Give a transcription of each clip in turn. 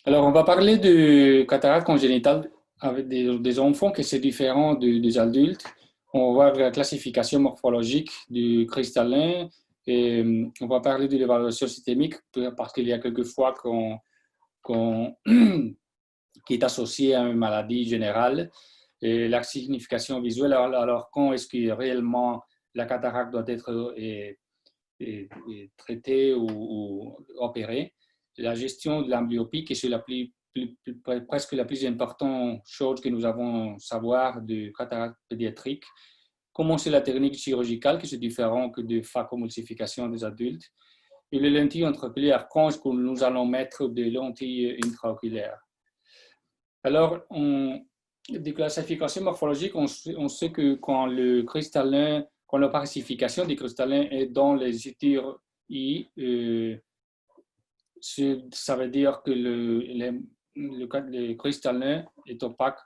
Alors, on va parler de cataracte congénitale avec des enfants que c'est différent des adultes. On va voir la classification morphologique du cristallin et on va parler de l'évaluation systémique parce qu'il y a quelquefois qu'on, qui est associé à une maladie générale. Et la signification visuelle, alors quand est-ce que réellement la cataracte doit être traitée ou opérée? La gestion de l'amblyopie, qui est presque la plus importante chose que nous avons à savoir de cataracte pédiatrique. Comment c'est la technique chirurgicale, qui est différente que de phacoemulsification des adultes. Et les lentilles intraoculaires, quand est-ce que nous allons mettre des lentilles intraoculaires? Alors, des classifications morphologiques, on sait que quand le cristallin, quand la pacification du cristallin est dans les étires I, ça veut dire que le cristallin est opaque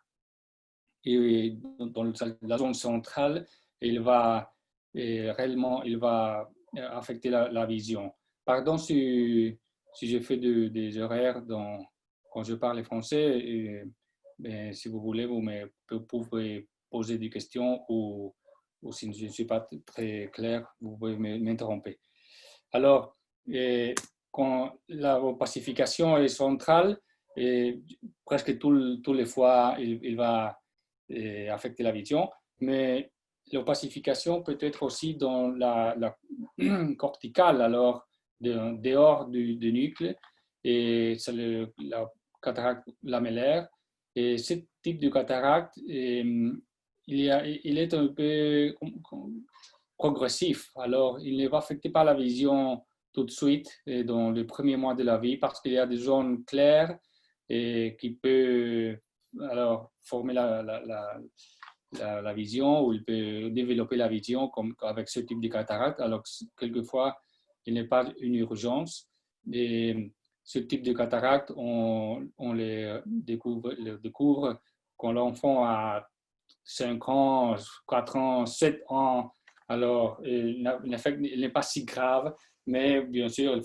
et dans la zone centrale, il va réellement il va affecter la vision. Pardon si je fais des erreurs quand je parle français. Ben, si vous voulez, vous pouvez poser des questions ou si je ne suis pas très clair, vous pouvez m'interrompre. Alors, quand la pacification est centrale, et presque tous les fois, il va affecter la vision, mais l'opacification peut être aussi dans la corticale, alors dehors du nucléus, et c'est la cataracte lamellaire. Et ce type de cataracte, il est un peu progressif. Alors, il ne va affecter pas la vision tout de suite et dans les premiers mois de la vie parce qu'il y a des zones claires et qui peuvent alors former la vision ou il peut développer la vision comme avec ce type de cataracte. Alors, quelquefois, il n'est pas une urgence. Et ce type de cataracte, on le découvre quand l'enfant a 5 ans, 4 ans, 7 ans. Alors, il n'est pas si grave, mais bien sûr,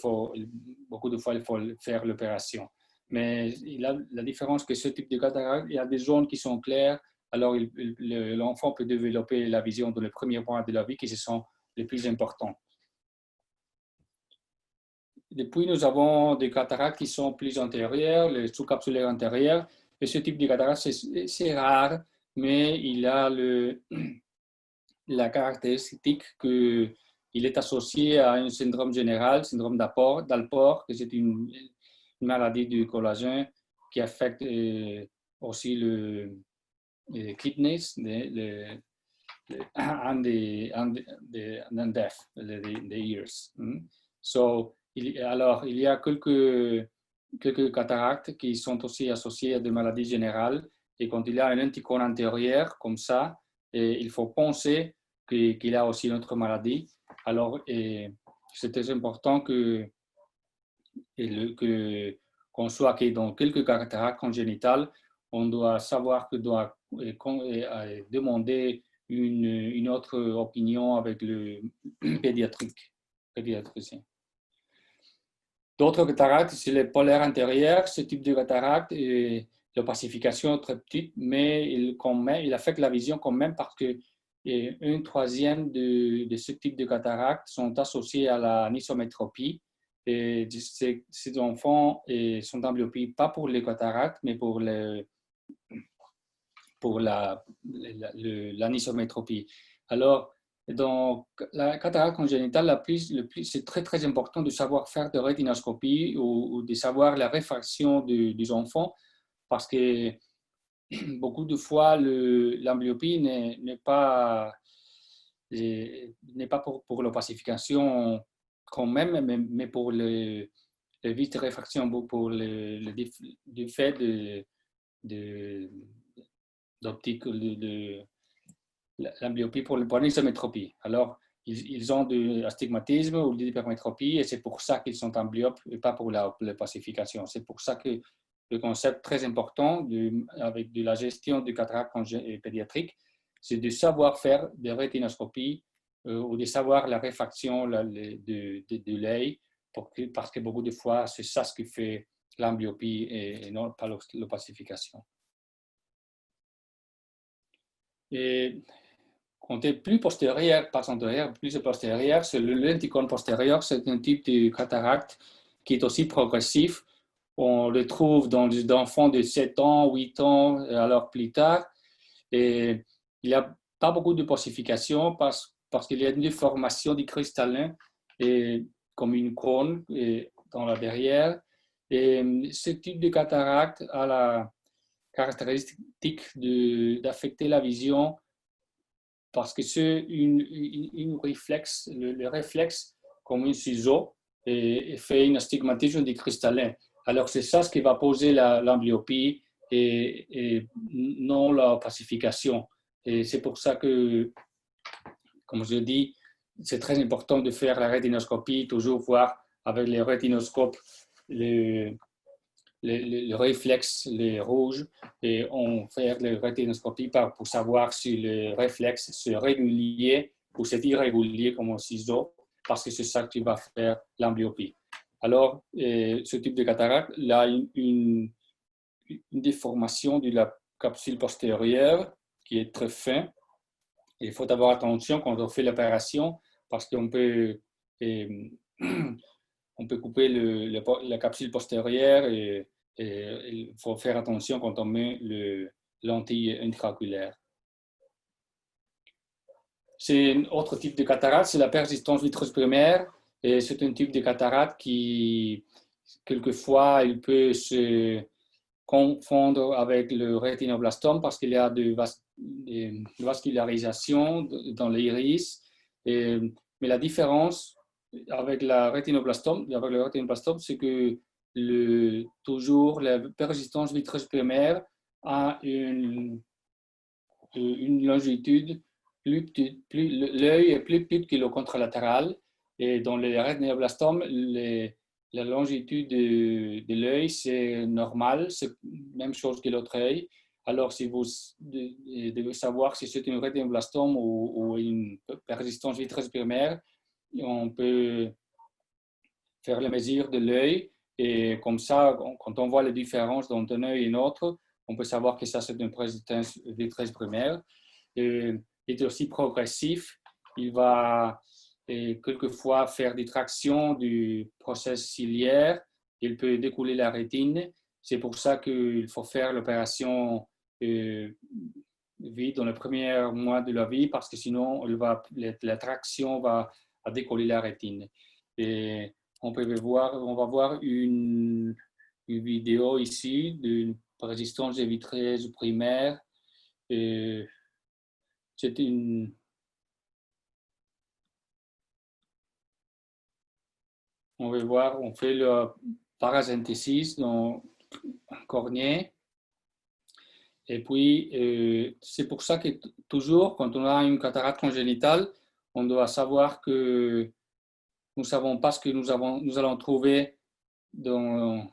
beaucoup de fois, il faut faire l'opération. Mais la différence que ce type de cataracte, il y a des zones qui sont claires, alors l'enfant peut développer la vision dans les premiers mois de la vie qui sont les plus importants. Depuis, nous avons des cataractes qui sont plus antérieures, les sous-capsulaires antérieures. Et ce type de cataracte, c'est rare, mais il a la caractéristique qu'il est associé à un syndrome général, syndrome d'Alport, que c'est une maladie du collagène qui affecte aussi les kidneys, and the deaf, the ears. So, alors, il y a quelques cataractes qui sont aussi associées à des maladies générales. Et quand il y a un anticône antérieur comme ça, il faut penser qu'il y a aussi une autre maladie. Alors, c'est très important qu'on soit que dans quelques cataractes congénitales, on doit savoir que doit demander une autre opinion avec le pédiatricien. D'autres cataractes, c'est les polaires antérieures. Ce type de cataracte, l'opacification est très petite, mais il affecte la vision quand même parce que une troisième de ce type de cataracte sont associés à la nisométropie. Et ces enfants sont en myopie, pas pour les cataractes, mais pour l'anisomètropie. Alors, dans la cataracte congénitale, c'est très, très important de savoir faire de rétinoscopie ou de savoir la réfraction des enfants parce que beaucoup de fois, l'amblyopie n'est pas pour l'opacification quand même, mais pour le vice de réfraction, pour le fait de d'optique de l'amblyopie pour l'anisomètropie. Alors, ils ont de l'astigmatisme ou de l'hypermétropie et c'est pour ça qu'ils sont amblyopes et pas pour la pacification. C'est pour ça que le concept très important avec de la gestion du cataracte pédiatrique, c'est de savoir faire des rétinoscopies ou de savoir la réfraction de l'œil parce que beaucoup de fois, c'est ça ce qui fait l'amblyopie et non pas l'opacification. Et côté plus postérieur, pas antérieur, plus postérieur, c'est le lenticône postérieur, c'est un type de cataracte qui est aussi progressif. On le trouve dans les enfants de 7 ans, 8 ans, et alors plus tard. Et il n'y a pas beaucoup de possification parce qu'il y a une déformation du cristallin et, comme une cône et, dans la derrière. Et ce type de cataracte a la caractéristique d'affecter la vision parce que c'est une réflexe, le réflexe comme un ciseau et fait une astigmatisme du cristallin. Alors c'est ça ce qui va poser l'amblyopie et non la pacification. Et c'est pour ça que, comme je dis, c'est très important de faire la rétinoscopie, toujours voir avec les rétinoscopes le réflexe, les rouges, et on fait la rétinoscopie pour savoir si le réflexe c'est régulier ou c'est irrégulier comme un ciseau, parce que c'est ça qui va faire l'amblyopie. Alors, ce type de cataracte il a une déformation de la capsule postérieure qui est très fin. Il faut avoir attention quand on fait l'opération parce qu'on peut, on peut couper la capsule postérieure et il faut faire attention quand on met le lentille intraoculaire. C'est un autre type de cataracte, c'est la persistance vitreuse primaire. Et c'est un type de cataracte qui, quelquefois, il peut se confondre avec le rétinoblastome parce qu'il y a de vascularisation dans l'iris. Mais la différence avec le rétinoblastome, c'est que toujours la persistance vitreuse primaire a une longitude plus petite, l'œil est plus petit que le contralatéral. Et dans les rétinoblastome, la longitude de l'œil, c'est normal, c'est la même chose que l'autre œil. Alors, si vous devez savoir si c'est une rétinoblastome ou une persistance vitreuse primaire, on peut faire la mesure de l'œil et comme ça, quand on voit les différences dans un œil et un autre, on peut savoir que ça, c'est une persistance vitreuse primaire. Et il est aussi progressif. Il va quelquefois faire des tractions du processus ciliaire. Il peut découler la rétine. C'est pour ça qu'il faut faire l'opération vite dans les premiers mois de la vie parce que sinon, la traction va décoller la rétine. Et on va voir une vidéo ici d'une résistance vitreuse primaire. C'est on va voir, on fait le paracentésis dans le cornée. Et puis, c'est pour ça que toujours, quand on a une cataracte congénitale, on doit savoir que nous ne savons pas ce que nous allons trouver dans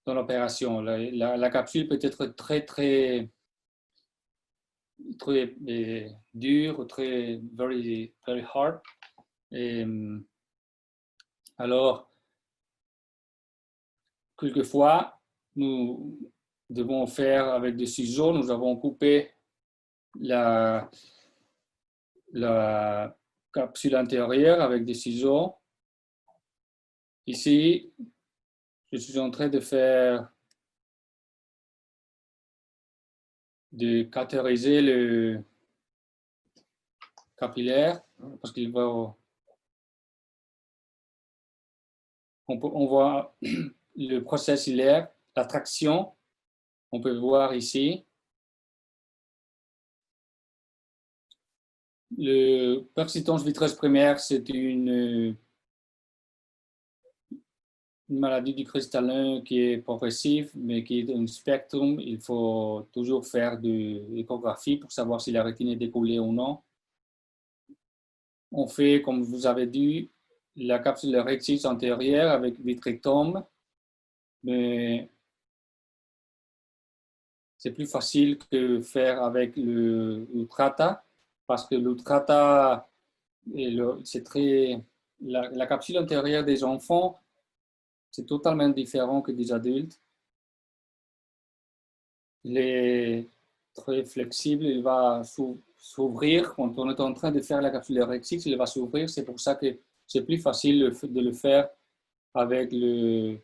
l'opération. La capsule peut être très, très, très dure, très, very, very hard. Et, alors, quelquefois, nous devons faire avec des ciseaux. Nous avons coupé la capsule intérieure avec des ciseaux. Ici, je suis en train de catériser le capillaire parce qu'il va. On voit le processus ciliaire, la traction. On peut voir ici. Le persistance vitreuse primaire, c'est une maladie du cristallin qui est progressive, mais qui est un spectrum. Il faut toujours faire de l'échographie pour savoir si la rétine est décollée ou non. On fait, comme vous avez dit, la capsule rectus antérieure avec vitrectome, mais c'est plus facile que faire avec l'Utrata, parce que l'Utrata, c'est très. La capsule antérieure des enfants c'est totalement différent que des adultes. Il est très flexible, il va s'ouvrir. Quand on est en train de faire la capsule Rexix, il va s'ouvrir. C'est pour ça que c'est plus facile de le faire avec le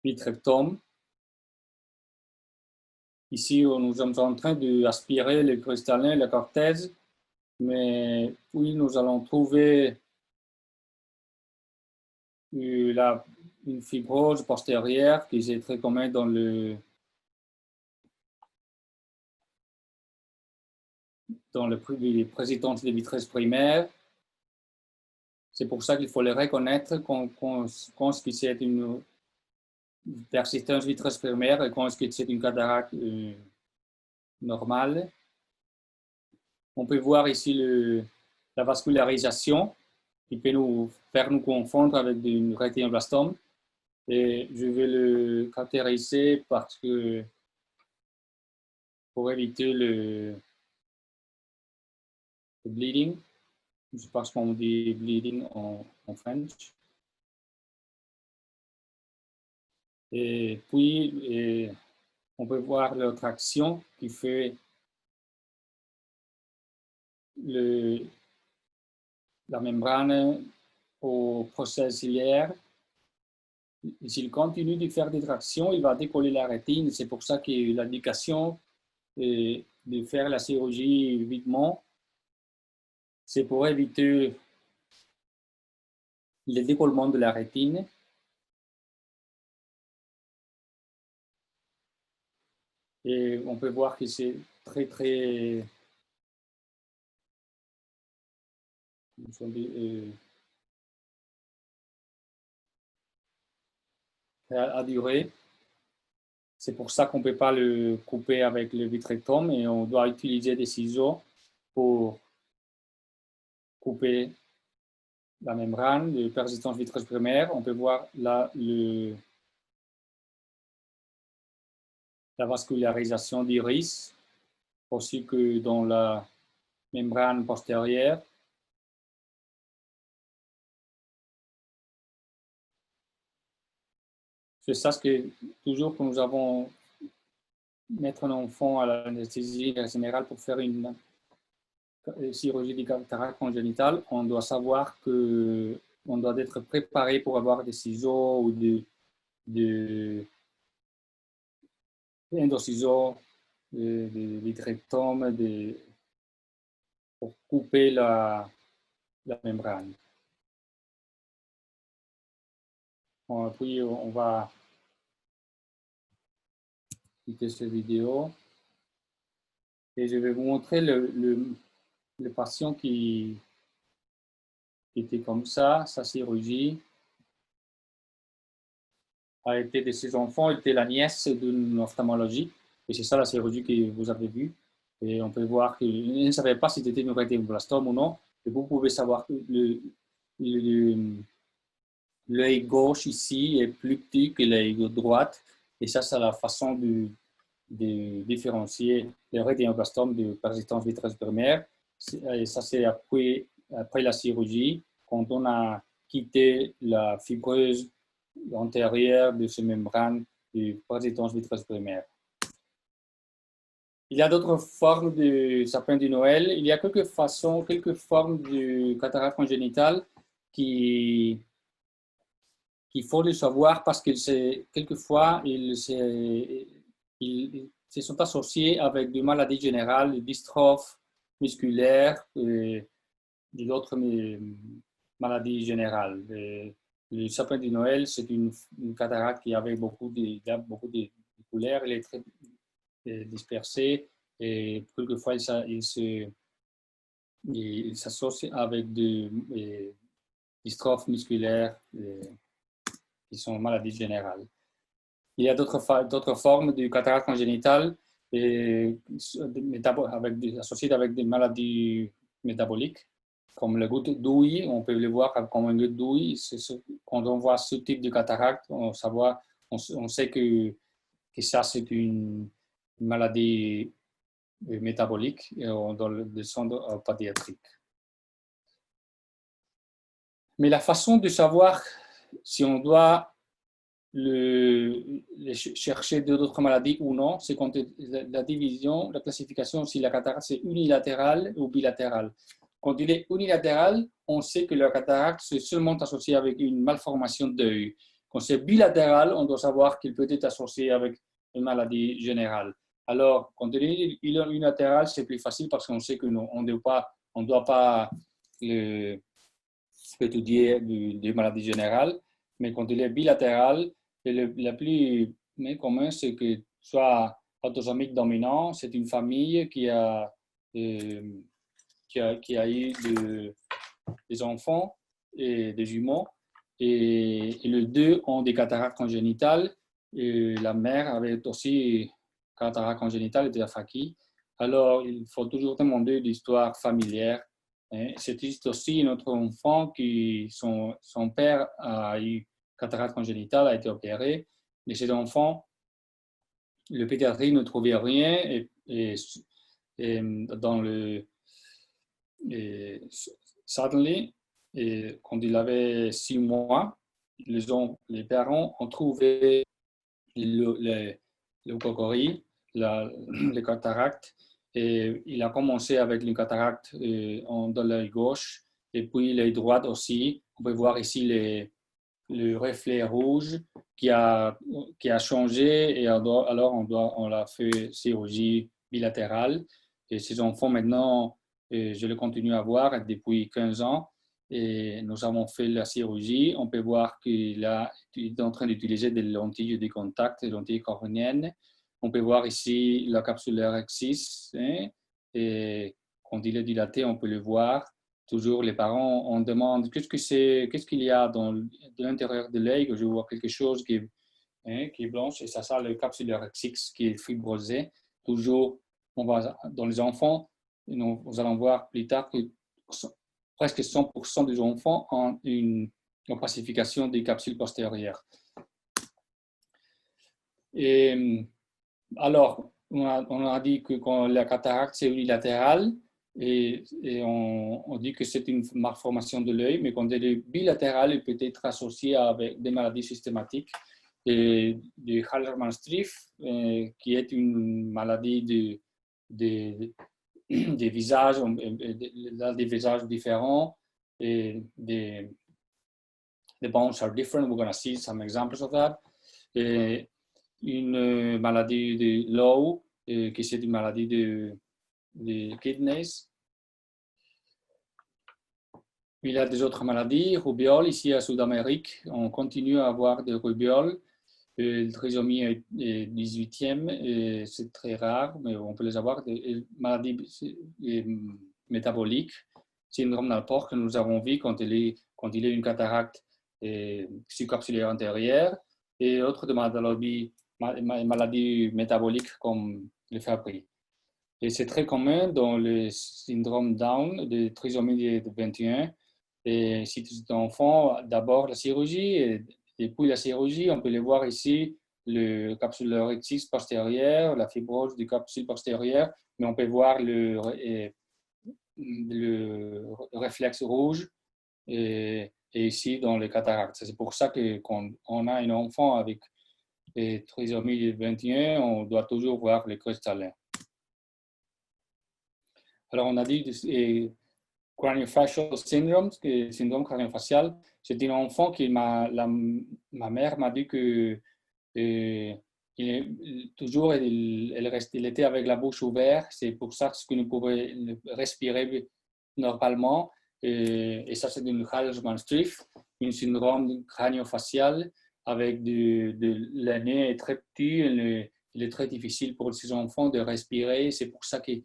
vitrectome. Ici, nous sommes en train d'aspirer le cristallin, la cortèse, mais puis nous allons trouver une fibrose postérieure qui est très commune dans les présidences de vitreuse primaire. C'est pour ça qu'il faut les reconnaître quand c'est une persistance vitreuse primaire et quand c'est une cataracte normale. On peut voir ici la vascularisation qui peut faire nous confondre avec une rétinoblastome. Et je vais le caractériser parce que pour éviter le bleeding, je sais pas ce qu'on dit bleeding en French. Et puis, on peut voir la traction qui fait la membrane au processus ciliaire. S'il continue de faire des tractions, il va décoller la rétine. C'est pour ça que l'indication de faire la chirurgie vitement, c'est pour éviter le décollement de la rétine. Et on peut voir que c'est très, très à durer. C'est pour ça qu'on ne peut pas le couper avec le vitrectome et on doit utiliser des ciseaux pour couper la membrane de persistance vitreuse primaire. On peut voir là la vascularisation d'iris, aussi que dans la membrane postérieure. C'est ça ce que toujours que nous avons mettre un enfant à l'anesthésie générale pour faire une chirurgie de cataracte congénitale, on doit savoir que on doit être préparé pour avoir des ciseaux ou des endociseaux, des vitrectomes pour couper la membrane. Puis on va quitter cette vidéo et je vais vous montrer le patient qui était comme ça, sa chirurgie a été de ses enfants, elle était la nièce d'une ophtalmologie. Et c'est ça la chirurgie que vous avez vue. Et on peut voir qu'il ne savait pas si c'était une rétinoblastome ou non. Et vous pouvez savoir que l'œil gauche ici est plus petit que l'œil droite. Et ça, c'est la façon de différencier les rétinoblastomes de persistance vitreuse primaire. Et ça, c'est après la chirurgie, quand on a quitté la fibreuse antérieure de ces membranes de persistance vitreuse primaire. Il y a d'autres formes de sapin de Noël. Il y a quelques formes de cataracte congénitale qu'il faut le savoir parce que quelquefois, ils se sont associés avec des maladies générales, des dystrophes musculaires et d'autres maladies générales. Le sapin de Noël, c'est une cataracte qui avait beaucoup de couleurs, elle est très dispersée et quelquefois il s'associe avec des dystrophes musculaires qui sont maladies générales. Il y a d'autres formes de cataracte congénitale associées avec des maladies métaboliques, comme le goutte d'ouïe. On peut le voir comme un goutte d'ouïe. Quand on voit ce type de cataracte, on sait que ça, c'est une maladie métabolique dans le centre pédiatrique. Mais la façon de savoir si on doit chercher d'autres maladies ou non, c'est quand la division, la classification, si la cataracte c'est unilatérale ou bilatérale. Quand il est unilatéral, on sait que la cataracte c'est seulement associé avec une malformation d'œil. Quand c'est bilatéral, on doit savoir qu'il peut être associé avec une maladie générale. Alors, quand il est unilatéral, c'est plus facile parce qu'on sait qu'on ne doit pas étudier des maladies générales. Mais quand il est bilatéral, le plus commun, c'est que soit autosomique dominant, c'est une famille qui a eu des enfants et des jumeaux, et les deux ont des cataractes congénitales. Et la mère avait aussi cataracte congénitale et de la Faki. Alors, il faut toujours demander l'histoire familière. C'est aussi notre enfant qui, son père a eu cataracte congénitale, a été opéré. Et cet enfant, le pédiatrie ne trouvait rien et dans le suddenly, quand il avait 6 mois, les parents ont trouvé le cocori, le cataracte, et il a commencé avec une cataracte dans l'œil gauche, et puis l'œil droit aussi. On peut voir ici le reflet rouge qui a changé, et alors on l'a fait chirurgie bilatérale. Et ces enfants maintenant, je le continue à voir depuis 15 ans. Et nous avons fait la chirurgie. On peut voir qu'il est en train d'utiliser des lentilles de contact, des lentilles cornéennes. On peut voir ici la capsulaire exis. Et quand il est dilaté, on peut le voir. Toujours, les parents, on demande qu'est-ce qu'il y a de l'intérieur de l'œil, que je vois quelque chose qui est blanche, et ça le capsulaire exis qui est fibrosé. Toujours, dans les enfants, nous allons voir plus tard que presque 100% des enfants ont une opacification des capsules postérieures. Et alors, on a dit que quand la cataracte, c'est unilatéral, et on dit que c'est une malformation de l'œil, mais quand elle est bilatérale, elle peut être associée avec des maladies systématiques, et du Hallermann-Streiff, qui est une maladie des visages, des visages différents, et the bones are different. We're going to see some examples of that. Et une maladie de l'eau, qui c'est une maladie de kidneys. Il y a des autres maladies, rubéole, ici à Sud-Amérique, on continue à avoir des rubéoles. Le trisomie est 18e, c'est très rare, mais on peut les avoir. Des maladies métaboliques, syndrome d'Alport que nous avons vu quand il est une cataracte subcapsulaire antérieure, et autres maladies métaboliques comme le Fabry. Et c'est très commun dans le syndrome Down, de trisomie 21. Et si c'est un enfant, d'abord la chirurgie, et puis la chirurgie, on peut le voir ici, le capsulaire exis postérieur, la fibrose du capsule postérieure, mais on peut voir le réflexe rouge et ici dans les cataractes. C'est pour ça que quand on a un enfant avec trisomie 21, on doit toujours voir les cristallins. Alors on a dit craniofacial syndrome, syndrome craniofacial, c'est un enfant que ma mère m'a dit que il était avec la bouche ouverte, c'est pour ça qu'il ne pouvait respirer normalement. Et ça, c'est une Hallermann-Streiff, un syndrome craniofacial avec le nez est très petit, il est très difficile pour ces enfants de respirer, c'est pour ça qu'ils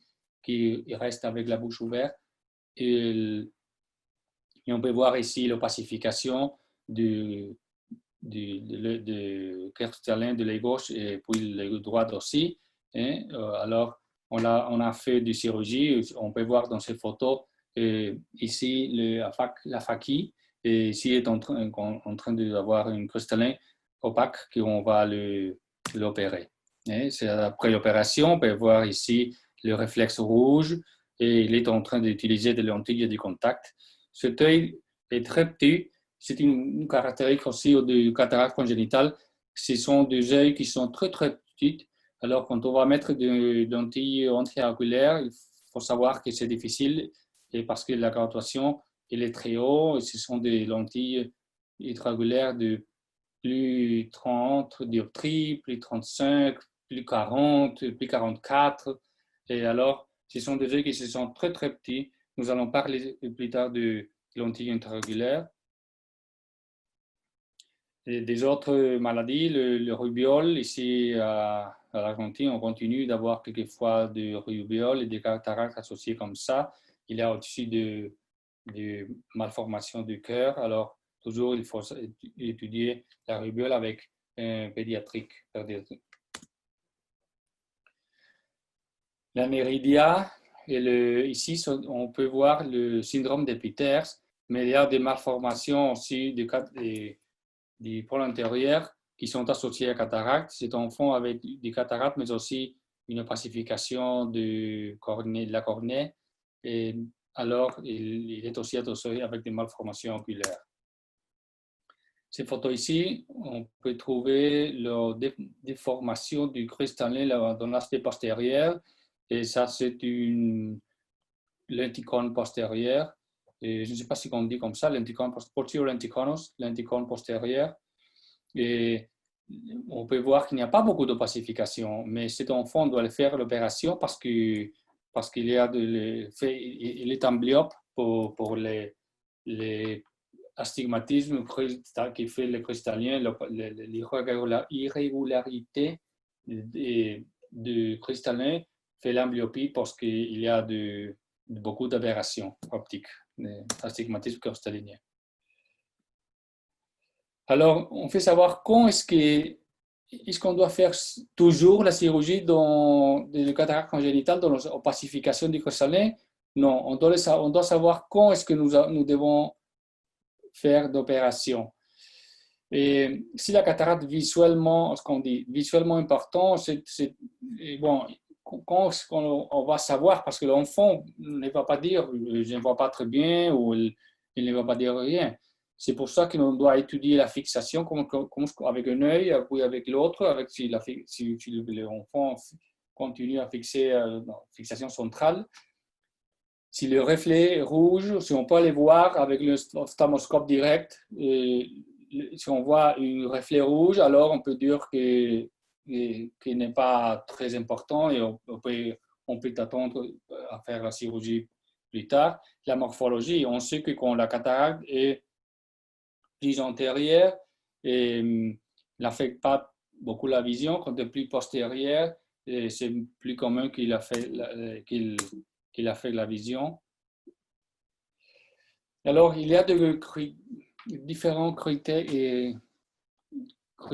restent avec la bouche ouverte. Et on peut voir ici l'opacification du cristallin de l'œil gauche et puis l'œil droit aussi. Alors, on a fait des chirurgies, on peut voir dans ces photos ici la Faki, et ici est en train d'avoir un cristallin opaque qu'on va l'opérer. C'est après l'opération, on peut voir ici le réflexe rouge, et il est en train d'utiliser des lentilles de contact. Cet œil est très petit. C'est une caractéristique aussi du cataracte congénital. ce sont des œils qui sont très, très petits. Alors, quand on va mettre des lentilles intraoculaires, il faut savoir que c'est difficile et parce que la graduation elle est très haute. Ce sont des lentilles intraoculaires de plus 30 dioptries, plus 35, plus 40, plus 44. Et alors, ce sont des œils qui sont très, très petits. Nous allons parler plus tard de lentilles intraoculaires. Et des autres maladies, le rubiole, ici à l'Argentine, on continue d'avoir quelquefois du rubiole et des cataractes associés comme ça. Il y a aussi de malformations du cœur. Alors, toujours, il faut étudier la rubiole avec un pédiatrique. La méridia, ici, on peut voir le syndrome de Peters, mais il y a des malformations aussi du pôle antérieur qui sont associés à cataracte. C'est un enfant avec des cataractes, mais aussi une opacification de la cornée. Et alors, il est aussi associé avec des malformations oculaires. Ces photos ici, on peut trouver la déformation du cristallin dans l'aspect postérieur. Et ça, c'est une lenticone postérieure. Et je ne sais pas si on dit comme ça, lenticone postérieur. Et on peut voir qu'il n'y a pas beaucoup d'opacification, mais cet enfant doit faire l'opération parce qu'il y a il est amblyopes pour les astigmatismes qui fait le cristallin, l'irrégularité du cristallin fait l'amblyopie parce qu'il y a beaucoup d'aberrations optiques, astigmatisme cristallinien. Alors, on fait savoir quand est-ce qu'on doit faire toujours la chirurgie dans le cataracte congénital, dans l'opacification du cristallin? Non, on doit savoir quand est-ce que nous devons faire d'opération. Et si la cataracte visuellement, ce qu'on dit, visuellement important, bon, quand on va savoir, parce que l'enfant ne va pas dire je ne vois pas très bien ou il ne va pas dire rien. C'est pour ça qu'on doit étudier la fixation avec un œil, puis avec l'autre, si l'enfant continue à fixer fixation centrale. Si le reflet est rouge, si on peut aller voir avec l'ophtalmoscope direct, si on voit un reflet rouge, alors on peut dire qu'il n'est pas très important et on peut attendre à faire la chirurgie plus tard. La morphologie, on sait que quand la cataracte est plus antérieure, n'affecte pas beaucoup la vision. Quand elle est plus postérieure, c'est plus commun qu'il affecte la vision. Alors, il y a différents critères quand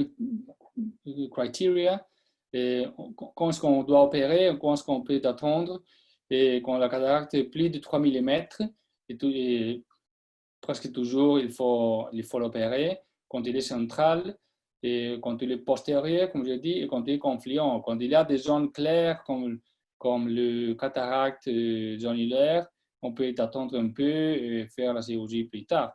est-ce qu'on doit opérer, quand est-ce qu'on peut attendre. Et quand la cataracte est plus de 3 mm, et presque toujours, il faut l'opérer. Quand il est central, et quand il est postérieur, comme je dis, et quand il est confluent. Quand il y a des zones claires, comme le cataracte zonulaire, on peut attendre un peu et faire la chirurgie plus tard.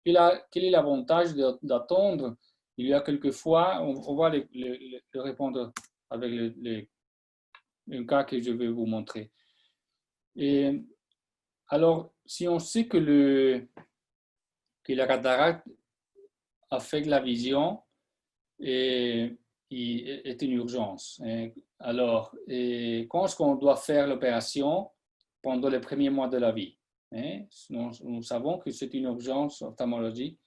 Quel est l'avantage d'attendre? Il y a quelquefois, on va le répondre avec un cas que je vais vous montrer. Et alors, si on sait que la cataracte affecte la vision et est une urgence. Alors, quand est-ce qu'on doit faire l'opération? Pendant les premiers mois de la vie. Nous savons que c'est une urgence ophtalmologique,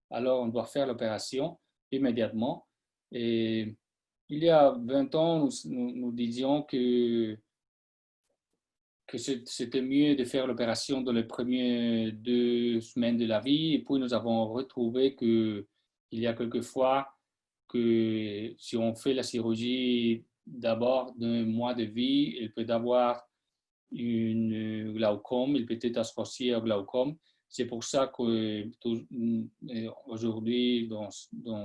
alors on doit faire l'opération immédiatement. Et il y a 20 ans, nous disions que c'était mieux de faire l'opération dans les premières 2 semaines de la vie. Et puis, nous avons retrouvé qu'il y a quelquefois que si on fait la chirurgie d'abord d'un mois de vie, il peut avoir une glaucome, il peut être associé au glaucome. C'est pour ça qu'aujourd'hui, dans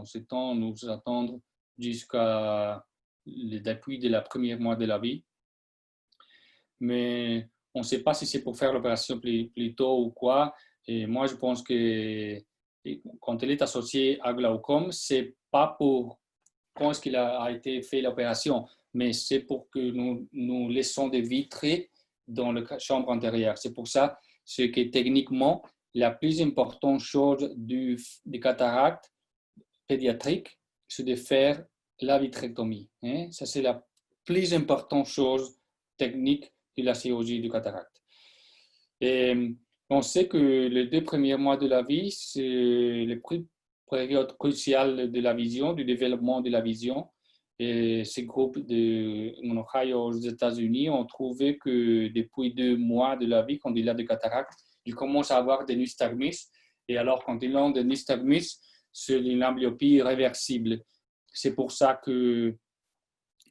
ce temps, nous attendons jusqu'à le début de la première mois de la vie. Mais on ne sait pas si c'est pour faire l'opération plus tôt ou quoi. Et moi, je pense que quand elle est associée à glaucome, ce n'est pas pour quand est-ce qu'il a été fait l'opération, mais c'est pour que nous laissons des vitrées dans la chambre antérieure. C'est pour ça, ce qui est techniquement la plus importante chose des cataractes pédiatriques, c'est de faire la vitrectomie. Ça, c'est la plus importante chose technique de la chirurgie du cataracte. Et on sait que les 2 premiers mois de la vie, c'est la période cruciale de la vision, du développement de la vision. Et ces groupes en Ohio aux États-Unis ont trouvé que depuis 2 mois de la vie, quand il a des cataractes, il commence à avoir des nystagmus. Et alors, quand il a des nystagmus, c'est une amblyopie réversible. C'est pour ça que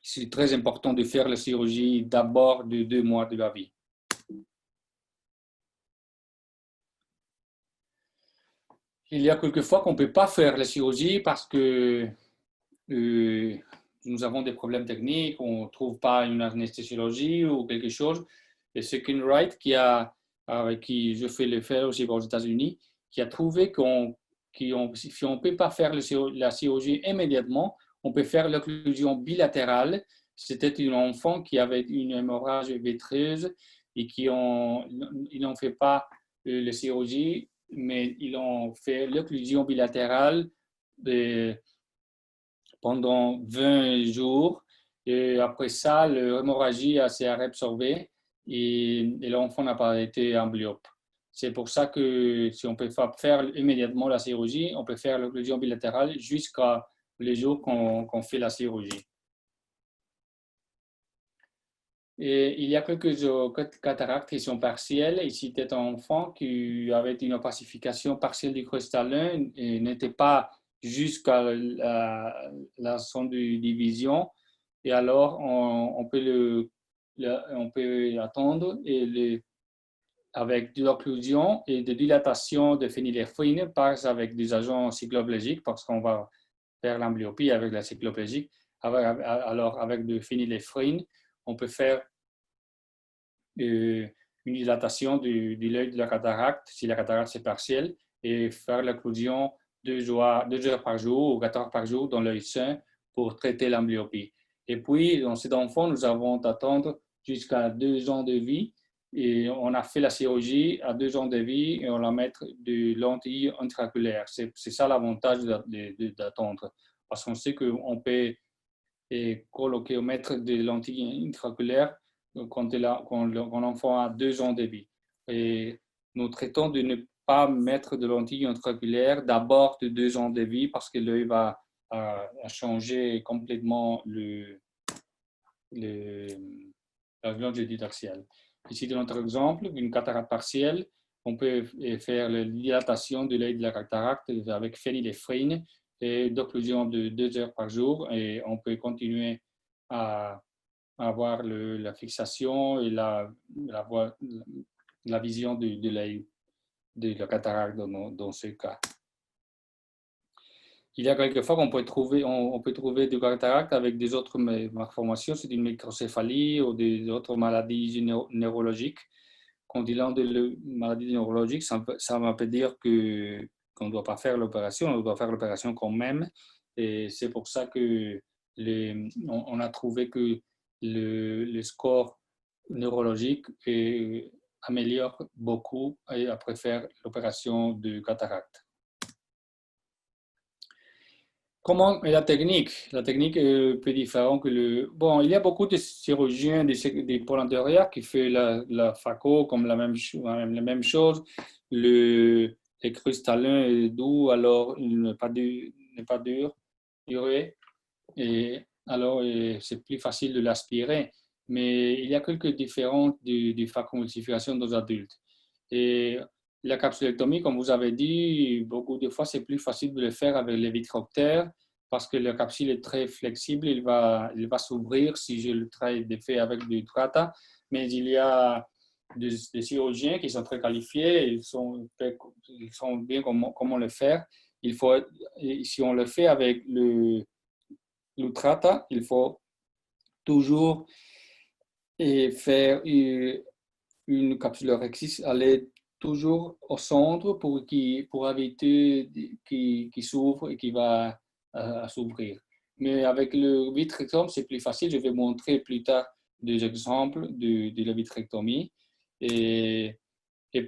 c'est très important de faire la chirurgie d'abord de 2 mois de la vie. Il y a quelques fois qu'on ne peut pas faire la chirurgie parce que nous avons des problèmes techniques, on ne trouve pas une anesthésiologie ou quelque chose. Et c'est Ken Wright avec qui je fais le fellowship aux États-Unis, qui a trouvé si on ne peut pas faire la chirurgie immédiatement, on peut faire l'occlusion bilatérale. C'était un enfant qui avait une hémorragie vitreuse et ils n'ont fait pas la chirurgie, mais ils ont fait l'occlusion bilatérale pendant 20 jours. Et après ça, l'hémorragie s'est réabsorbée et l'enfant n'a pas été amblyopes. C'est pour ça que si on peut faire immédiatement la chirurgie, on peut faire l'occlusion bilatérale jusqu'à les jours qu'on fait la chirurgie. Et il y a quelques cataractes qui sont partielles. Ici, c'était un enfant qui avait une opacification partielle du cristallin et n'était pas jusqu'à la zone de division. Et alors, on peut attendre avec de l'occlusion et de dilatation de phényléphrine, pas avec des agents cycloplégiques, parce qu'on va faire l'amblyopie avec la cycloplégique. Alors, avec de phényléphrine, on peut faire une dilatation de l'œil de la cataracte, si la cataracte c'est partielle, et faire l'occlusion 2 heures par jour ou 4 heures par jour dans l'œil sain pour traiter l'amblyopie. Et puis, dans cet enfant, nous avons d'attendre jusqu'à 2 ans de vie. Et on a fait la chirurgie à 2 ans de vie et on va mettre des lentilles intraoculaires. C'est ça l'avantage d'attendre. Parce qu'on sait qu'on peut mettre des lentilles intraoculaires quand l'enfant a 2 ans de vie. Et nous traitons de ne pas mettre de lentilles intraoculaires d'abord de 2 ans de vie parce que l'œil va changer complètement la longitude axiale. Ici, dans notre exemple, une cataracte partielle, on peut faire la dilatation de l'œil de la cataracte avec phényléphrine et d'occlusion de 2 heures par jour. Et on peut continuer à avoir la fixation et la vision de l'œil de la cataracte dans ce cas. Il y a quelques fois qu'on peut trouver des cataractes avec des autres malformations, c'est une microcéphalie ou des autres maladies neurologiques. Quand il y a des maladies neurologiques, ça veut dire qu'on ne doit pas faire l'opération, on doit faire l'opération quand même. Et c'est pour ça que on a trouvé que le score neurologique améliore beaucoup après faire l'opération de cataracte. Comment est la technique? La technique est un peu différente que Bon, il y a beaucoup de chirurgiens des pôles antérieurs qui font la phaco comme la même chose. Le cristallin est doux, alors il n'est pas dur, duré. Et alors, c'est plus facile de l'aspirer. Mais il y a quelques différences de phacoemulsification dans les adultes. Et la capsulectomie, comme vous avez dit, beaucoup de fois, c'est plus facile de le faire avec les vitroptères parce que la capsule est très flexible, il va s'ouvrir si je le fais avec du Trata. Mais il y a des chirurgiens qui sont très qualifiés, ils sont bien comment le faire. Si on le fait avec le Trata, il faut toujours faire une capsule rexis, aller toujours au centre pour éviter qu'il s'ouvre et qu'il va s'ouvrir. mais avec le vitrectome, c'est plus facile. Je vais montrer plus tard des exemples de la vitrectomie. Et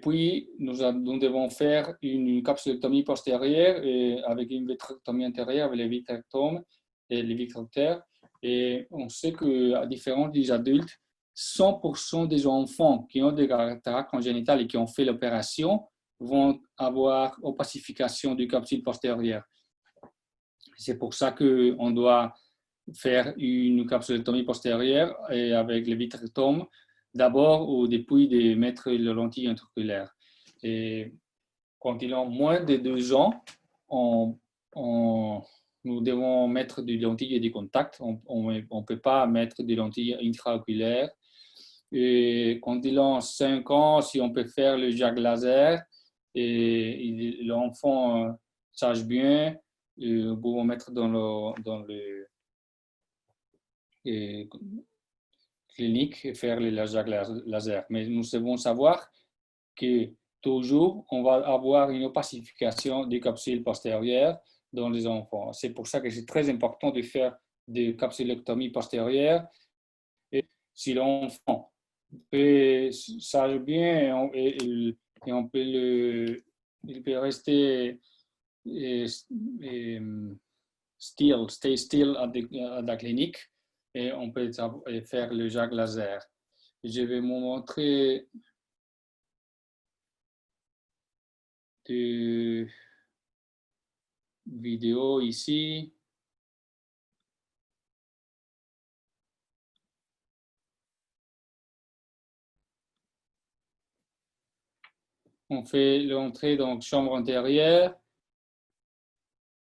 puis, nous devons faire une capsulectomie postérieure et avec une vitrectomie intérieure avec les vitrectomes et les vitrecteurs. Et on sait qu'à différence des adultes, 100% des enfants qui ont des cataractes congénitales et qui ont fait l'opération vont avoir opacification du capsule postérieure. C'est pour ça qu'on doit faire une capsulectomie postérieure et avec le vitrectome d'abord ou depuis de mettre le lentille intraoculaire. Et quand ils ont moins de 2 ans, nous devons mettre des lentilles de contact. On ne peut pas mettre des lentilles intraoculaires. Et quand ils ont 5 ans, si on peut faire le JAK laser, et l'enfant sache bien, nous pouvons mettre dans le clinique et faire les lasers laser. Mais nous devons savoir que toujours, on va avoir une opacification des capsules postérieures dans les enfants. C'est pour ça que c'est très important de faire des capsulectomies postérieures. Et si l'enfant sache bien et on peut il peut rester stay still à la clinique et on peut faire le JAK laser. Je vais vous montrer des vidéos ici. On fait l'entrée dans la chambre antérieure,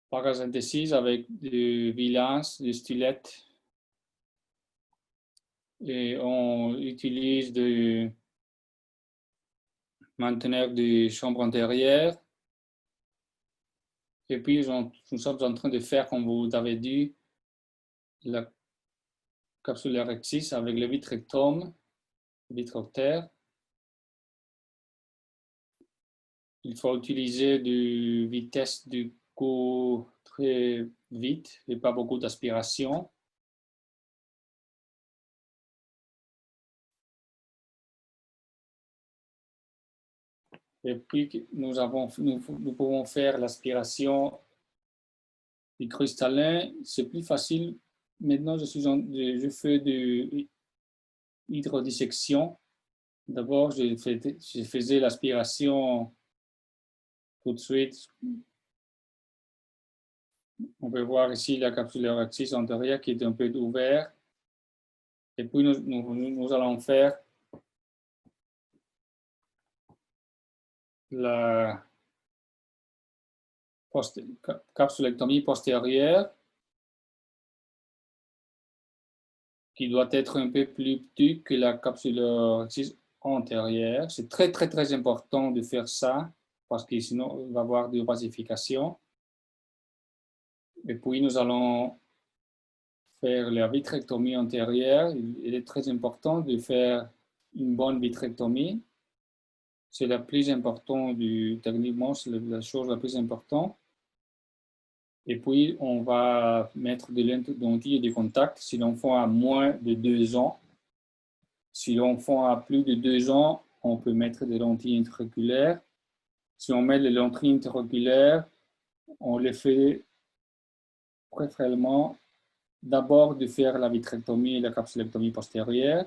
parasynthèse avec du Villans, du Stulette. Et on utilise de maintenir de chambre antérieure. Et puis, nous sommes en train de faire, comme vous avez dit, la capsule rectus avec le vitrectome, vitroctère. Il faut utiliser de vitesse du coup très vite et pas beaucoup d'aspiration. Et puis, nous pouvons faire l'aspiration du cristallin. C'est plus facile. Maintenant, je fais de hydrodissection. D'abord, je faisais l'aspiration tout de suite. On peut voir ici la capsule rectus antérieure qui est un peu ouverte. Et puis, nous allons faire la capsulectomie postérieure qui doit être un peu plus petite que la capsule rectus antérieure. C'est très, très, très important de faire ça parce que sinon, il va y avoir de opacification. Et puis, nous allons faire la vitrectomie antérieure. Il est très important de faire une bonne vitrectomie. C'est la plus importante techniquement, c'est la chose la plus importante. Et puis, on va mettre des lentilles de contact si l'enfant a moins de 2 ans. Si l'enfant a plus de 2 ans, on peut mettre des lentilles intraoculaires. Si on met les lentilles intraoculaires, on les fait préférablement d'abord de faire la vitrectomie et la capsulectomie postérieure.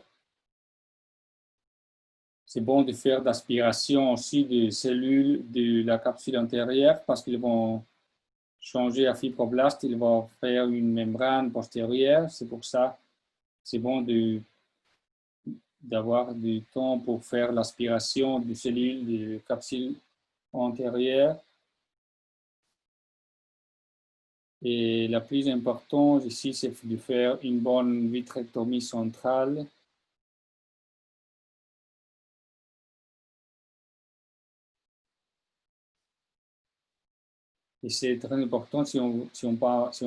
C'est bon de faire d'aspiration aussi des cellules de la capsule antérieure parce qu'ils vont changer à fibroblaste, ils vont faire une membrane postérieure. C'est pour ça c'est bon d'avoir du temps pour faire l'aspiration des cellules de capsule antérieure. Et la plus importante ici, c'est de faire une bonne vitrectomie centrale. Et c'est très important si on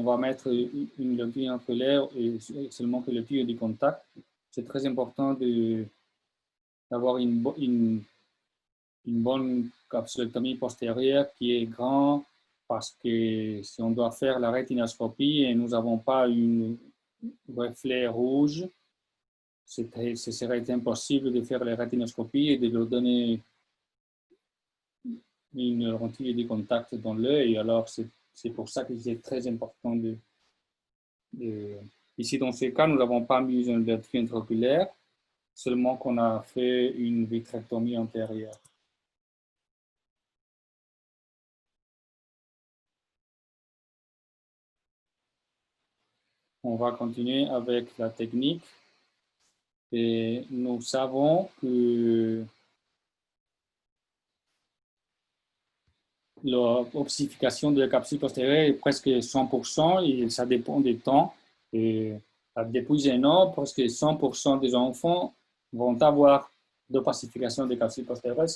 va mettre une lentille oculaire et seulement que le tuyau de contact. C'est très important d'avoir une bonne capsulectomie postérieure qui est grande parce que si on doit faire la rétinoscopie et nous n'avons pas un reflet rouge, ce serait impossible de faire la rétinoscopie et de leur donner une lentille de contact dans l'œil. Alors, c'est pour ça que c'est très important Ici, dans ce cas, nous n'avons pas mis une vertu intraoculaire, seulement qu'on a fait une vitrectomie antérieure. On va continuer avec la technique. Et nous savons que l'ossification de la capsule postérieure est presque 100% et ça dépend du temps. Et depuis un an, presque 100% des enfants vont avoir d'ossification de la capsule postérieure.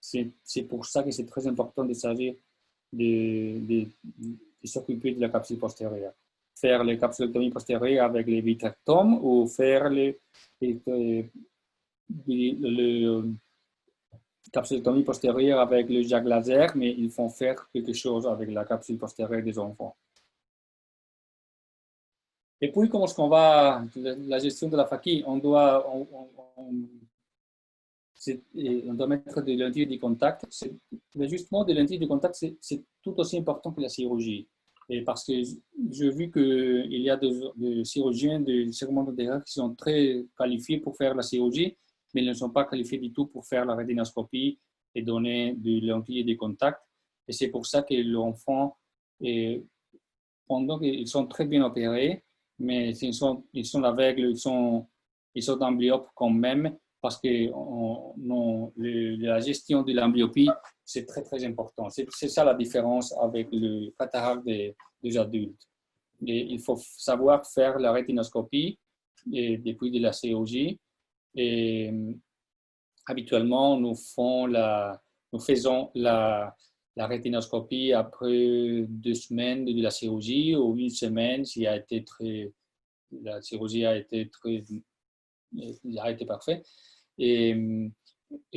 C'est pour ça que c'est très important de s'agir de s'occuper de la capsule postérieure. Faire les capsulectomies postérieures avec les vitrectomes ou faire le capsulectomie postérieure avec le jack laser, mais il faut faire quelque chose avec la capsule postérieure des enfants. Et puis, comment est-ce qu'on va, la gestion de la fatigue, on doit mettre des lentilles de contact. L'ajustement des lentilles de contact, c'est tout aussi important que la chirurgie. Et parce que j'ai vu qu'il y a des chirurgiens de segment intérieur qui sont très qualifiés pour faire la chirurgie, mais ils ne sont pas qualifiés du tout pour faire la rétinoscopie et donner des lentilles de contact. Et c'est pour ça que l'enfant, pendant qu'ils sont très bien opérés, mais ils sont aveugles, ils sont amblyopes quand même, parce que la gestion de l'amblyopie, c'est très, très important. C'est ça la différence avec le cataracte des adultes. Et il faut savoir faire la rétinoscopie depuis de la chirurgie. Et habituellement, nous faisons la rétinoscopie après 2 semaines de la chirurgie ou 1 semaine si la chirurgie a été parfaite. Et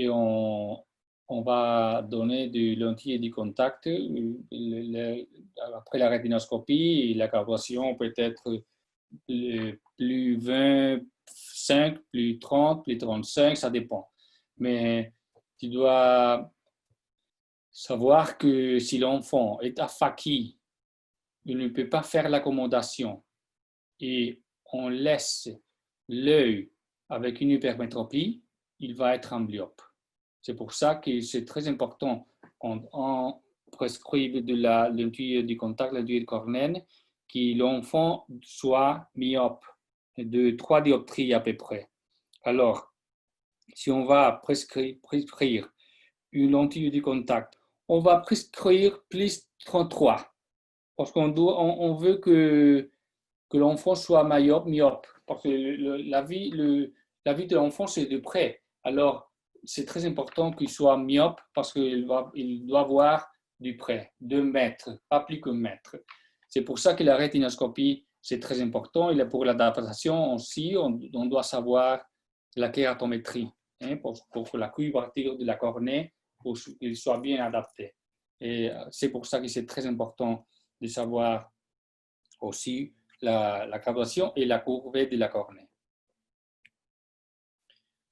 on va donner des lentilles de contact après la rétinoscopie. La graduation peut être plus 25, plus 30, plus 35, ça dépend. Mais tu dois savoir que si l'enfant est aphakie, il ne peut pas faire l'accommodation et on laisse l'œil avec une hypermétropie, il va être amblyopes. C'est pour ça que c'est très important quand on prescrit de la lentille de contact, la lentille cornéenne, que l'enfant soit myope de 3 dioptries à peu près. Alors, si on va prescrire une lentille de contact, on va prescrire plus 33 parce qu'on veut que l'enfant soit myope, parce que la vie de l'enfant, c'est de près. Alors, c'est très important qu'il soit myope parce qu'il doit voir du près, 2 mètres, pas plus que 1 mètre. C'est pour ça que la rétinoscopie, c'est très important. Et pour l'adaptation aussi, on doit savoir la kératométrie, pour que la cuvature de la cornée soit bien adaptée. Et c'est pour ça que c'est très important de savoir aussi la graduation et la courbée de la cornée.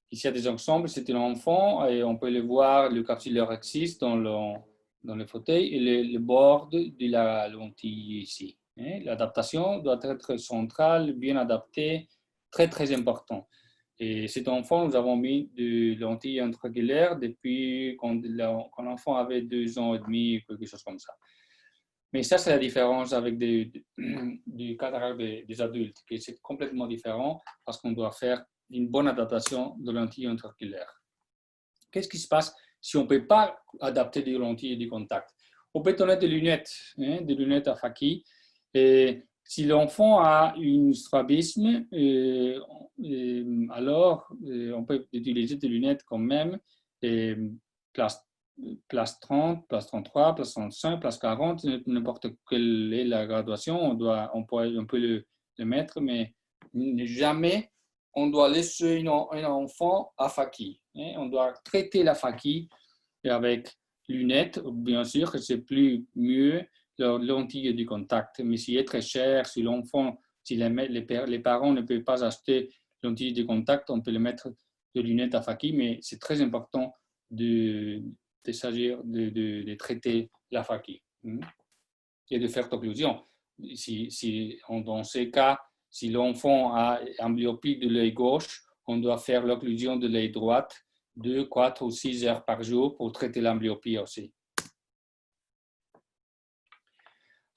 Ici, il y a des ensembles, c'est un enfant et on peut le voir, le capsulaire existe dans le fauteuil et le bord de la lentille ici. L'adaptation doit être centrale, bien adaptée, très très important. Et cet enfant, nous avons mis de lentilles intraoculaires depuis quand l'enfant avait 2 ans et demi, quelque chose comme ça. Mais ça, c'est la différence avec du cataracte des adultes, que c'est complètement différent parce qu'on doit faire une bonne adaptation de lentilles intraoculaires. Qu'est-ce qui se passe si on ne peut pas adapter des lentilles de contact? On peut donner des lunettes à Faki. Et si l'enfant a un strabisme, alors on peut utiliser des lunettes quand même, place 30, place 33, place 35, place 40, n'importe quelle est la graduation, on peut le mettre, mais jamais on doit laisser un enfant aphakie. On doit traiter l'aphakie avec lunettes, bien sûr, c'est mieux la lentille de contact. Mais si est très cher, si l'enfant, si les parents ne peuvent pas acheter lentille de contact, on peut le mettre de lunettes à Faki, mais c'est très important s'agir de traiter la Faki et de faire occlusion. Dans ces cas, si l'enfant a une myopie de l'œil gauche, on doit faire l'occlusion de l'œil droite 2, 4 ou 6 heures par jour pour traiter la myopie aussi.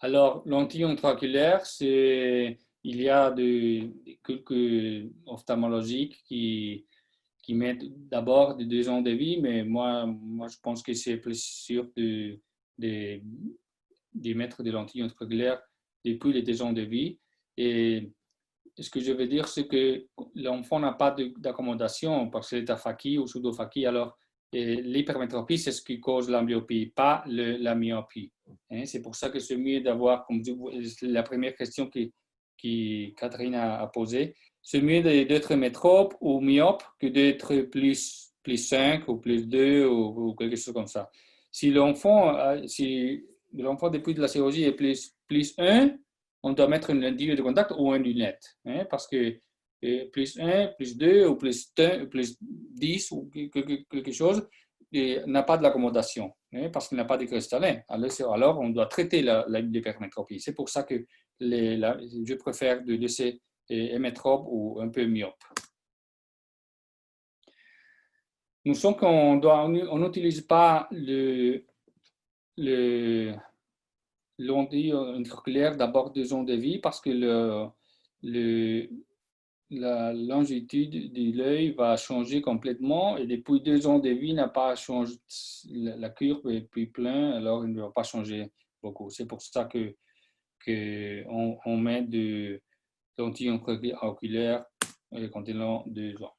Alors, lentilles intraoculaires, il y a quelques ophtalmologiques qui mettent d'abord des 2 ans de vie, mais moi je pense que c'est plus sûr de mettre des lentilles intraoculaires depuis les 2 ans de vie. Et ce que je veux dire, c'est que l'enfant n'a pas d'accommodation parce qu'il est aphakie ou pseudophakie. Alors, l'hypermétropie, c'est ce qui cause la myopie, pas la myopie. C'est pour ça que c'est mieux d'avoir, comme la première question que Catherine a posée, c'est mieux d'être métrope ou myope que d'être plus 5 ou plus 2 ou quelque chose comme ça. Si l'enfant depuis la chirurgie est plus 1, on doit mettre une lentille de contact ou une lunette. Parce que plus 1, plus 2 ou plus 10 ou quelque chose n'a pas de l'accommodation, parce qu'il n'a pas de cristallin. Alors, on doit traiter l'hypermétropie. C'est pour ça que je préfère de laisser hémétrope ou un peu myope. Nous sommes qu'on n'utilise pas le lentille intraoculaire d'abord 2 ans de vie parce que la longitude de l'œil va changer complètement et depuis 2 ans de vie n'a pas changé, la courbe est plus pleine, alors il ne va pas changer beaucoup. C'est pour ça qu'on met de lentilles intraoculaires quand ils ont 2 ans.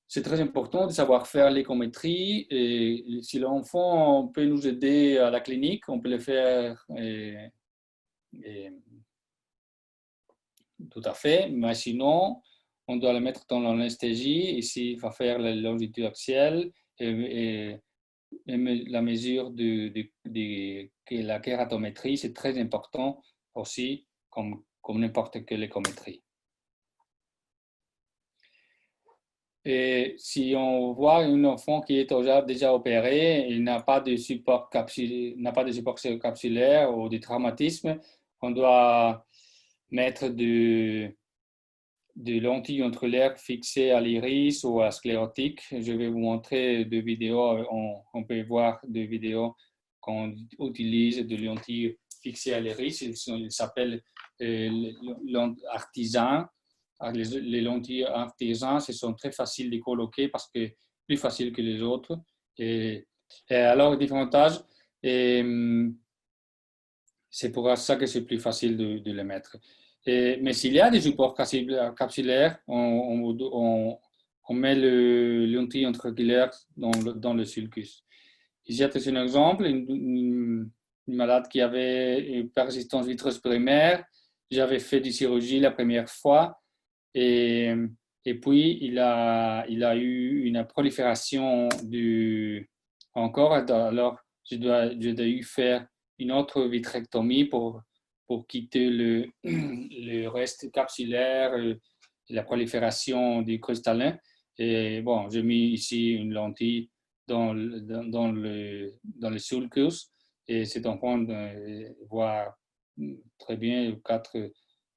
C'est très important de savoir faire l'échométrie et si l'enfant peut nous aider à la clinique, on peut le faire tout à fait, mais sinon, on doit le mettre dans l'anesthésie. Ici, il va faire la longitude axiale et la mesure de la kératométrie. C'est très important aussi, comme n'importe quelle échométrie. Et si on voit un enfant qui est déjà opéré, il n'a pas de support capsulaire ou de traumatisme, on doit mettre de lentilles intraoculaires fixées à l'iris ou à sclérotique. Je vais vous montrer 2 vidéos. On peut voir 2 vidéos qu'on utilise de lentilles fixées à l'iris. Ils s'appellent artisans. Les lentilles artisans, ce sont très faciles de coloquer parce que plus facile que les autres. Et alors, différents âges. C'est pour ça que c'est plus facile de les mettre. Mais s'il y a des supports capsulaires, on met le lentille intraoculaire dans le sulcus. Ici, c'est un exemple, une malade qui avait une persistance vitreuse primaire. J'avais fait des chirurgies la première fois et puis il a eu une prolifération encore. Alors, je dois faire une autre vitrectomie pour quitter le reste capsulaire et la prolifération du cristallin. Et bon, j'ai mis ici une lentille dans le sulcus et cet enfant voit très bien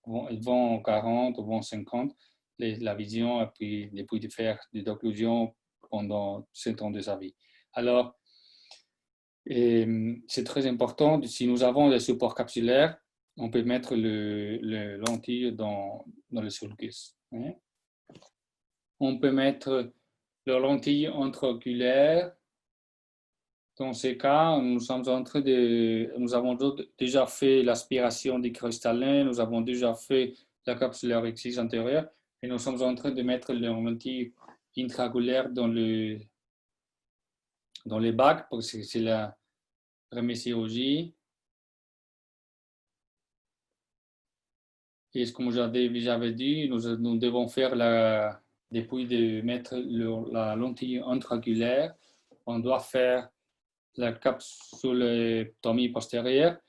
20, 40 ou 20, 50 la vision et puis de faire des occlusions pendant 7 ans de sa vie. Alors, c'est très important, si nous avons des supports capsulaires, on peut mettre le lentille dans le sulcus. On peut mettre le lentille intraoculaire. Dans ces cas, nous avons déjà fait l'aspiration des cristallins, nous avons déjà fait la capsulaire exige antérieure et nous sommes en train de mettre le lentille intraoculaire dans les bacs parce que c'est la première chirurgie. Et comme j'avais dit, nous devons faire depuis de mettre la lentille intraoculaire, on doit faire la capsulectomie postérieure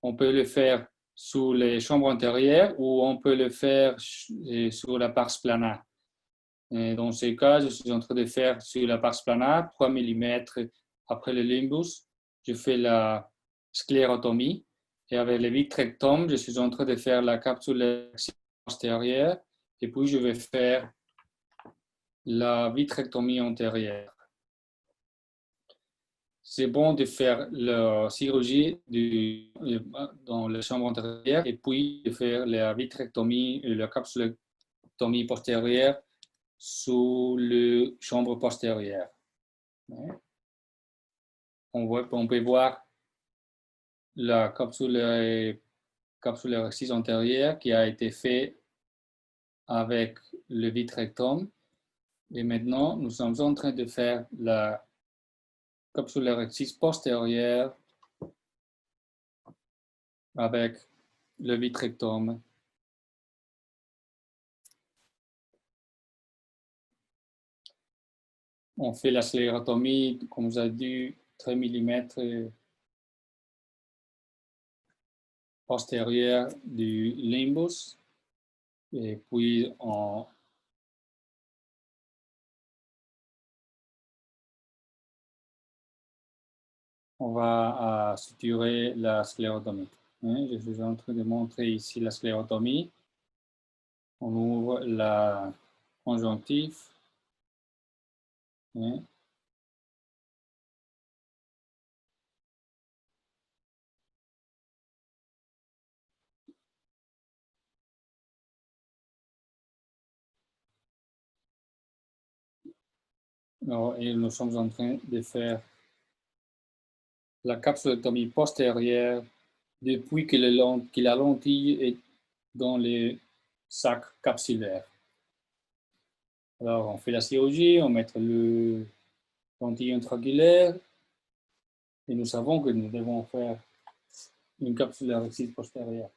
On peut le faire sous les chambres antérieures ou on peut le faire sur la pars plana. Et dans ce cas, je suis en train de faire sur la pars plana 3 mm après le limbus. Je fais la sclérotomie et avec le vitrectome, je suis en train de faire la capsule postérieure et puis je vais faire la vitrectomie antérieure. C'est bon de faire la chirurgie dans la chambre antérieure et puis de faire la vitrectomie et la capsulectomie postérieure sous la chambre postérieure. On peut voir la capsule 6 antérieure qui a été faite avec le vitrectome. Et maintenant, nous sommes en train de faire la capsule 6 postérieure avec le vitrectome. On fait la sclérotomie, comme vous avez dit, 3 mm postérieur du limbus. Et puis, on va suturer la sclérotomie. Je suis en train de montrer ici la sclérotomie. On ouvre la conjonctive. Et nous sommes en train de faire la capsulectomie postérieure depuis que la lentille est dans le sac capsulaire. Alors, on fait la chirurgie, on met le lentille intraoculaire et nous savons que nous devons faire une capsularexie postérieure.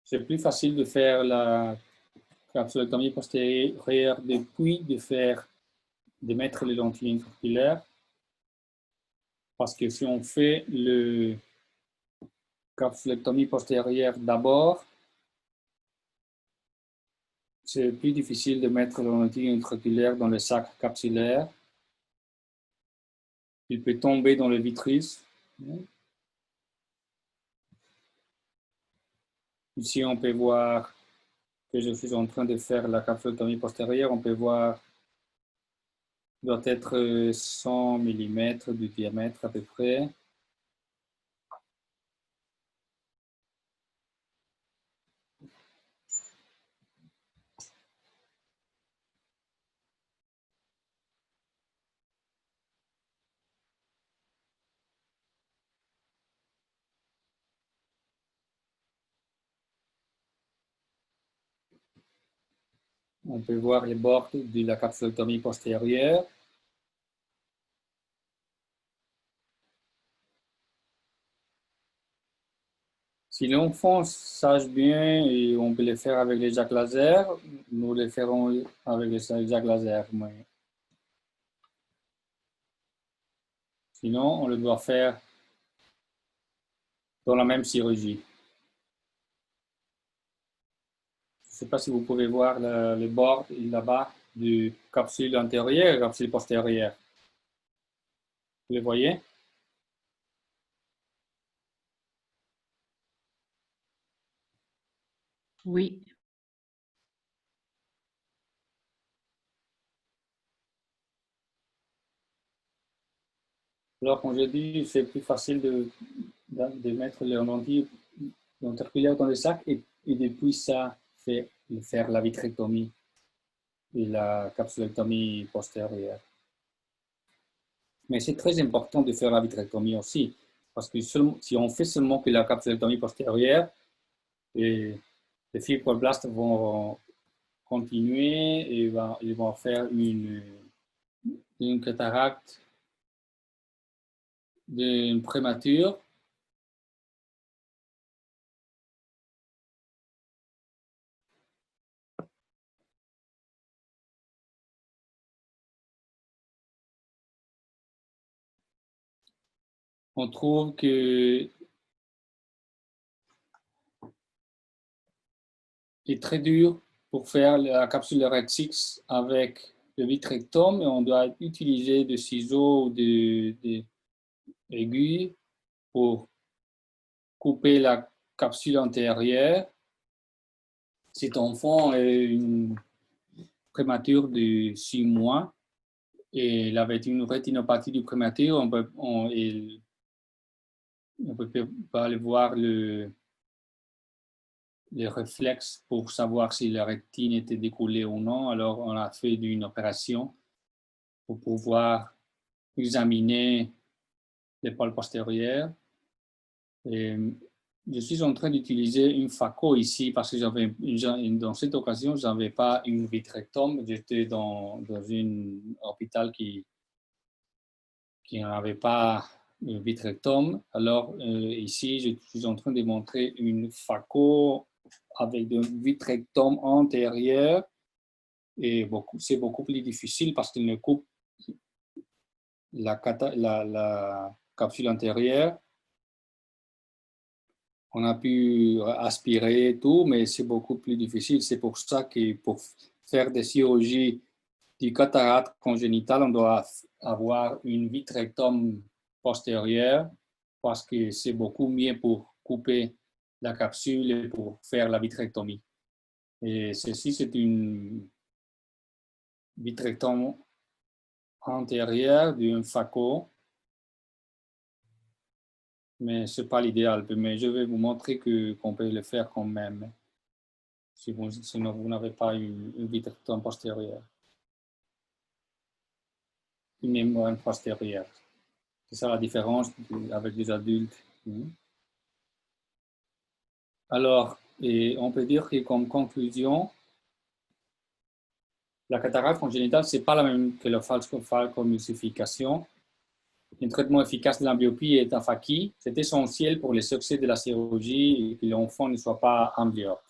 C'est plus facile de faire la capsulectomie postérieure depuis de mettre les lentilles intraoculaires parce que si on fait le capsulectomie postérieure d'abord, c'est plus difficile de mettre la lentille intraoculaire dans le sac capsulaire. Il peut tomber dans le vitreous. Ici, on peut voir que je suis en train de faire la capsulectomie postérieure. On peut voir doit être 100 mm de diamètre à peu près. On peut voir les bords de la capsulectomie postérieure. Si l'enfant sache bien et on peut le faire avec les jacques laser, nous le ferons avec les jacques laser. Mais sinon, on le doit faire dans la même chirurgie. Je ne sais pas si vous pouvez voir le bord là-bas du capsule antérieure et capsule postérieure. Vous le voyez? Oui. Alors, comme je dis, c'est plus facile de mettre les lentilles interculaires dans le sac et depuis ça, faire la vitrectomie et la capsulectomie postérieure. Mais c'est très important de faire la vitrectomie aussi, parce que si on fait seulement que la capsulectomie postérieure, les fibroblastes vont continuer et ils vont faire une cataracte d'une prémature. on trouve que est très dur pour faire la capsule Red 6 avec le vitrectome, et on doit utiliser des ciseaux ou des aiguilles pour couper la capsule antérieure. Cet enfant est une prémature de 6 mois et il avait une rétinopathie du prématuré. On ne peut pas voir les réflexes pour savoir si la rétine était décollée ou non. Alors, on a fait une opération pour pouvoir examiner l'épaule postérieure. Et je suis en train d'utiliser une phaco ici parce que dans cette occasion, je n'avais pas une vitrectome. J'étais dans un hôpital qui n'avait pas une vitrectome. Alors ici, je suis en train de montrer une phaco avec un vitrectome antérieur. Et c'est beaucoup plus difficile parce qu'il ne coupe la capsule antérieure. On a pu aspirer et tout, mais c'est beaucoup plus difficile. C'est pour ça que pour faire des chirurgies du cataracte congénitale, on doit avoir une vitrectome postérieure parce que c'est beaucoup mieux pour couper la capsule et pour faire la vitrectomie. Et ceci, c'est une vitrectome antérieure d'une phaco, mais ce n'est pas l'idéal. Mais je vais vous montrer qu'on peut le faire quand même. Sinon, vous n'avez pas une vitrectome postérieure. Une mémoire postérieure. C'est ça la différence avec les adultes. Alors, on peut dire que comme conclusion, la cataracte congénitale, ce n'est pas la même que la phalcomultiplication. Un traitement efficace de l'amblyopie est un phakie. C'est essentiel pour le succès de la chirurgie et que l'enfant ne soit pas ambliophe.